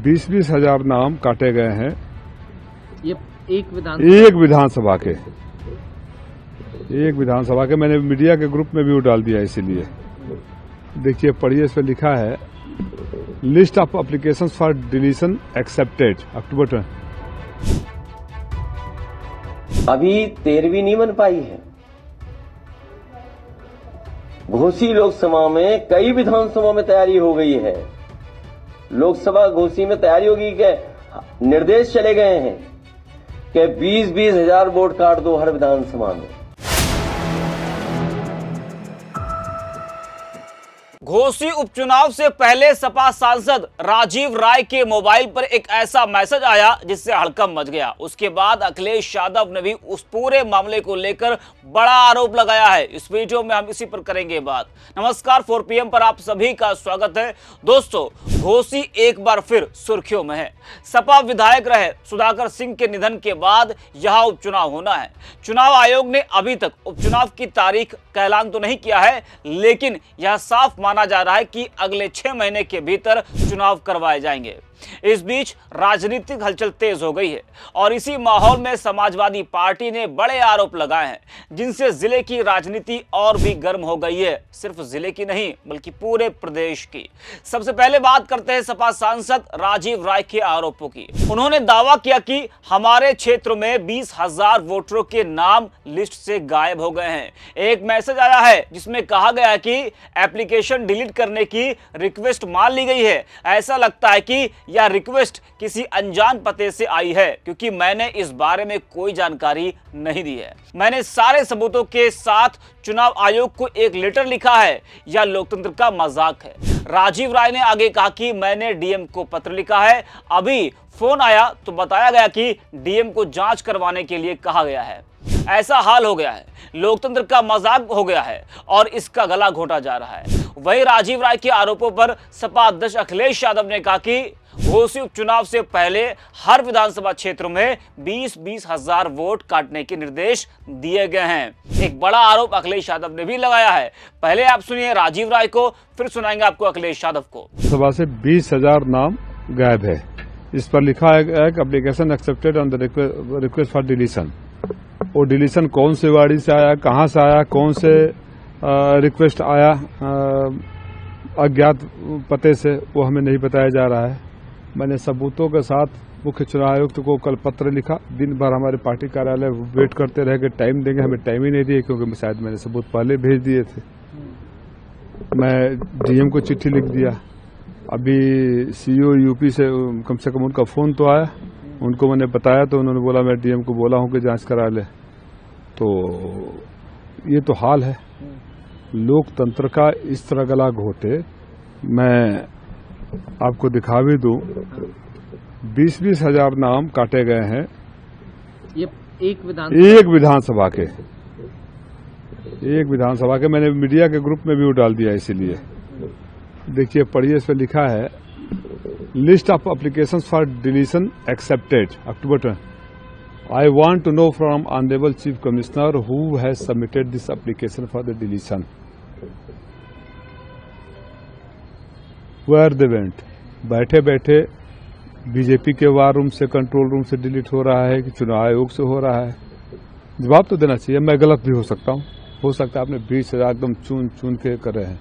20-20 हजार नाम काटे गए हैं। ये एक विधानसभा के मैंने मीडिया के ग्रुप में भी वो डाल दिया। इसीलिए देखिए, पढ़िए, इस पर लिखा है list of application for deletion accepted October. अभी 13वीं नहीं बन पाई है। घोसी लोकसभा में कई विधानसभा में तैयारी हो गई है। लोकसभा घोसी में तैयारी होगी कि निर्देश चले गए हैं कि 20-20 हजार वोट काट दो हर विधानसभा में। घोसी उपचुनाव से पहले सपा सांसद राजीव राय के मोबाइल पर एक ऐसा मैसेज आया जिससे हड़कंप मच गया। उसके बाद अखिलेश यादव ने भी उस पूरे मामले को लेकर बड़ा आरोप लगाया है। इस वीडियो में हम इसी पर करेंगे बात। नमस्कार, 4 PM पर आप सभी का स्वागत है। दोस्तों, घोसी एक बार फिर सुर्खियों में है। सपा विधायक रहे सुधाकर सिंह के निधन के बाद यहां उपचुनाव होना है। चुनाव आयोग ने अभी तक उपचुनाव की तारीख का ऐलान तो नहीं किया है, लेकिन यह साफ माना जा रहा है कि अगले 6 महीने के भीतर चुनाव करवाए जाएंगे। इस बीच राजनीतिक हलचल तेज हो गई है और इसी माहौल में समाजवादी पार्टी ने बड़े आरोप लगाए हैं, जिनसे जिले की राजनीति और भी गर्म हो गई है। सिर्फ जिले की नहीं, बल्कि पूरे प्रदेश की। सबसे पहले बात करते हैं सपा सांसद राजीव राय के आरोपों की। उन्होंने दावा किया कि हमारे क्षेत्र में 20,000 वोटरों के नाम लिस्ट से गायब हो गए हैं। एक मैसेज आया है जिसमें कहा गया है कि एप्लीकेशन डिलीट करने की रिक्वेस्ट मान ली गई है। ऐसा लगता है कि यह रिक्वेस्ट किसी अनजान पते से आई है, क्योंकि मैंने इस बारे में कोई जानकारी नहीं दी है। मैंने सारे सबूतों के साथ चुनाव आयोग को एक लेटर लिखा है। यह लोकतंत्र का मजाक है। राजीव राय ने आगे कहा कि मैंने डीएम को पत्र लिखा है। अभी फोन आया तो बताया गया कि डीएम को जांच करवाने के लिए कहा गया है। ऐसा हाल हो गया है, लोकतंत्र का मजाक हो गया है और इसका गला घोटा जा रहा है। वहीं राजीव राय के आरोपों पर सपा अध्यक्ष अखिलेश यादव ने कहा कि घोसी उपचुनाव से पहले हर विधानसभा क्षेत्र में 20-20 हजार वोट काटने के निर्देश दिए गए हैं। एक बड़ा आरोप अखिलेश यादव ने भी लगाया है। पहले आप सुनिए राजीव राय को, फिर सुनाएंगे आपको अखिलेश यादव को। सभा से 20,000 नाम गायब है। इस पर लिखा है कि application accepted on the request for deletion. वो डिलीशन कौन से वार्ड से आया, कहां से आया, कौन से रिक्वेस्ट आया अज्ञात पते से, वो हमें नहीं बताया जा रहा है। मैंने सबूतों के साथ मुख्य चुनाव आयुक्त को कल पत्र लिखा। दिन भर हमारे पार्टी कार्यालय वेट करते रहे कि टाइम देंगे, हमें टाइम ही नहीं दिए, क्योंकि शायद मैंने सबूत पहले भेज दिए थे। मैं डीएम को चिट्ठी लिख दिया। अभी सीईओ यूपी से कम उनका फोन तो आया, उनको मैंने बताया तो उन्होंने बोला मैं डीएम को बोला हूं कि जांच करा ले। तो ये तो हाल है लोकतंत्र का। इस तरह गला घोटे, मैं आपको दिखा भी दूं, 20-20 हजार नाम काटे गए हैं। ये एक विधानसभा के मैंने मीडिया के ग्रुप में भी वो डाल दिया। इसीलिए देखिए, पढ़िए, इस पर लिखा है list of application for deletion accepted October. I want to know from Honorable Chief Commissioner who has submitted this application for the deletion. Where they went? बैठे बैठे बीजेपी के वार रूम से, कंट्रोल रूम से delete हो रहा है कि चुनाव आयोग से हो रहा है? जवाब तो देना चाहिए। मैं गलत भी हो सकता हूँ, हो सकता है आपने 20,000 एकदम चुन चुन के करे हैं।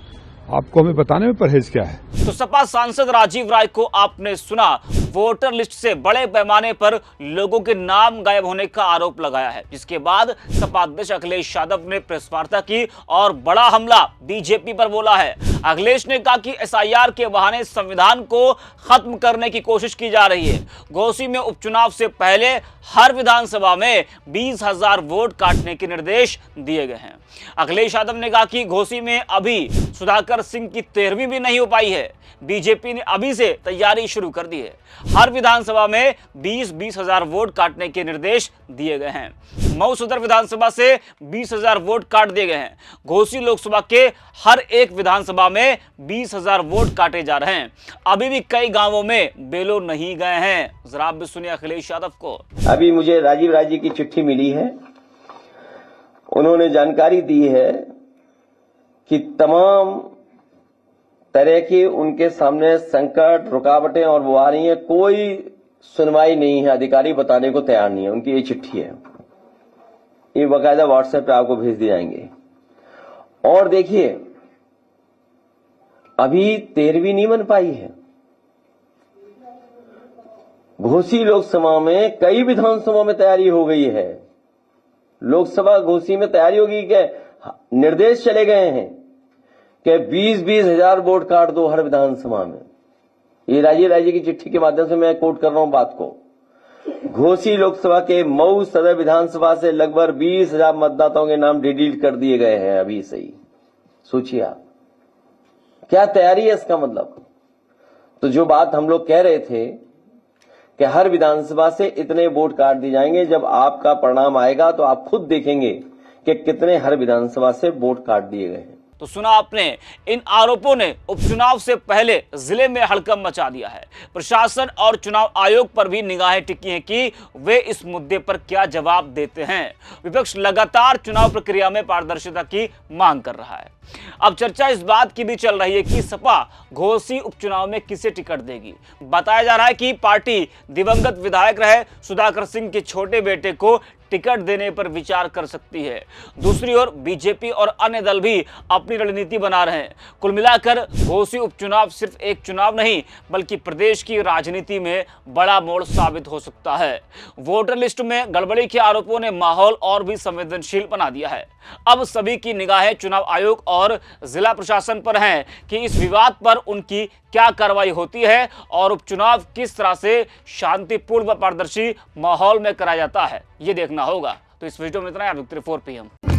आपको हमें बताने में परहेज क्या है? तो सपा सांसद राजीव राय को आपने सुना। वोटर लिस्ट से बड़े पैमाने पर लोगों के नाम गायब होने का आरोप लगाया है, जिसके बाद सपा अध्यक्ष अखिलेश यादव ने प्रेस वार्ता की और बड़ा हमला बीजेपी पर बोला है। अखिलेश ने कहा कि एसआईआर के बहाने संविधान को खत्म करने की कोशिश की जा रही है। घोसी में उपचुनाव से पहले हर विधानसभा में 20,000 वोट काटने के निर्देश दिए गए हैं। अखिलेश यादव ने कहा कि घोसी में अभी सुधाकर सिंह की 13वीं भी नहीं हो पाई है। बीजेपी ने अभी से तैयारी शुरू कर दी है। हर विधानसभा में 20-20 हजार वोट काटने के निर्देश दिए गए हैं। मऊ सदर विधानसभा से 20,000 वोट काट दिए गए हैं। घोसी लोकसभा के हर एक विधानसभा में 20,000 वोट काटे जा रहे हैं। अभी भी कई गांवों में बेलो नहीं गए हैं। जरा आप भी सुनिए अखिलेश यादव को। अभी मुझे राजीव राय जी की चिट्ठी मिली है। उन्होंने जानकारी दी है कि तमाम तरह की उनके सामने संकट, रुकावटें और वो आ रही हैं, कोई सुनवाई नहीं है, अधिकारी बताने को तैयार नहीं है। उनकी ये चिट्ठी है, ये बाकायदा व्हाट्सएप पे आपको भेज दी जाएंगे। और देखिए, अभी 13वीं नहीं बन पाई है। घोसी लोकसभा में कई विधानसभा में तैयारी हो गई है। लोकसभा घोसी में तैयारी होगी कि निर्देश चले गए हैं कि 20-20 हजार वोट काट दो हर विधानसभा में। ये राज्य की चिट्ठी के माध्यम से मैं कोट कर रहा हूं बात को। घोसी लोकसभा के मऊ सदर विधानसभा से लगभग 20,000 मतदाताओं के नाम डिलीट कर दिए गए हैं अभी से ही। सोचिए आप, क्या तैयारी है इसका मतलब। तो जो बात हम लोग कह रहे थे कि हर विधानसभा से इतने वोट काट दिए जाएंगे, जब आपका परिणाम आएगा तो आप खुद देखेंगे कि कितने हर विधानसभा से वोट काट दिए गए हैं। तो सुना आपने, इन आरोपों ने उपचुनाव से पहले जिले में हड़कंप मचा दिया है। प्रशासन और चुनाव आयोग पर भी निगाहें टिकी हैं कि वे इस मुद्दे पर क्या जवाब देते हैं। विपक्ष लगातार चुनाव प्रक्रिया में पारदर्शिता की मांग कर रहा है। अब चर्चा इस बात की भी चल रही है कि सपा घोसी उपचुनाव में किसे टिकट देगी। बताया जा रहा है कि पार्टी दिवंगत विधायक रहे सुधाकर सिंह के छोटे बेटे को टिकट देने पर विचार कर सकती है। दूसरी ओर बीजेपी और अन्य दल भी अपनी रणनीति बना रहे हैं। कुल मिलाकर घोसी उपचुनाव सिर्फ एक चुनाव नहीं, बल्कि प्रदेश की राजनीति में बड़ा मोड़ साबित हो सकता है। वोटर लिस्ट में गड़बड़ी के आरोपों ने माहौल और भी संवेदनशील बना दिया है। अब सभी की निगाहें चुनाव आयोग और जिला प्रशासन पर हैं कि इस विवाद पर उनकी क्या कार्रवाई होती है और उपचुनाव किस तरह से शांतिपूर्ण व पारदर्शी माहौल में कराया जाता है, ये देखना होगा। तो इस वीडियो में इतना ही। आप देखते रहिए 4 PM।